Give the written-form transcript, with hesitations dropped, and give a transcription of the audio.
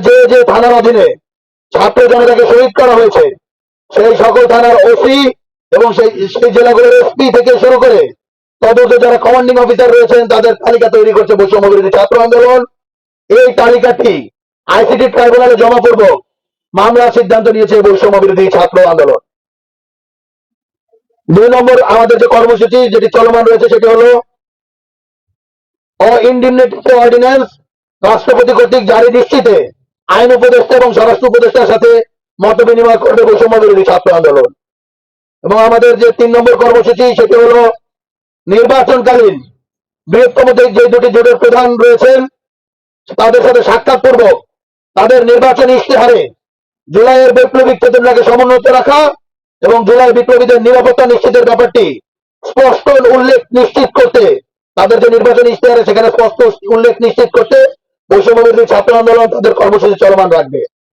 যে যে থানার অধীনে ছাত্র জনতাকে শহীদ করা হয়েছে সেই সকল থানার ওসি এবং সেই জেলাগুলোর এসপি থেকে শুরু করে তদন্ত যারা কমান্ডিং অফিসার রয়েছেন তাদের তালিকা তৈরি করছে বৈষম্য বিরোধী ছাত্র আন্দোলন। এই তালিকাটি আইসিটি ট্রাইব্যুনালে জমা পূর্বক মামলার সিদ্ধান্ত নিয়েছে বৈষম্য বিরোধী ছাত্র আন্দোলন। 2 নম্বর আমাদের যে কর্মসূচি যেটি চলমান রয়েছে সেটি হলো ইন্ডিমনিটি অর্ডিন্যান্স রাষ্ট্রপতি কর্তৃক জারি দৃষ্টিতে আইন উপদেষ্টা এবং স্বরাষ্ট্র উপদেষ্টার সাথে মত বিনিময় করবে বৈষম্য বিরোধী ছাত্র আন্দোলন। এবং আমাদের যে 3 নম্বর কর্মসূচি সেটি হলো নির্বাচনকালীন বৃহত্তম যে দুটি জোটের প্রধান রয়েছেন তাদের সাথে সাক্ষাৎপূর্বক তাদের নির্বাচনী ইশতেহারে জুলাইয়ের বৈপ্লবিক চেতনাকে সমুন্নত রাখা এবং জুলাই বিপ্লবীদের নিরাপত্তা নিশ্চিতের ব্যাপারটি স্পষ্ট উল্লেখ নিশ্চিত করতে তাদের যে নির্বাচনী ইশতেহারে সেখানে স্পষ্ট উল্লেখ নিশ্চিত করতে বৈষম্য বিরোধী ছাত্র আন্দোলন তাদের কর্মসূচি চলমান রাখবে।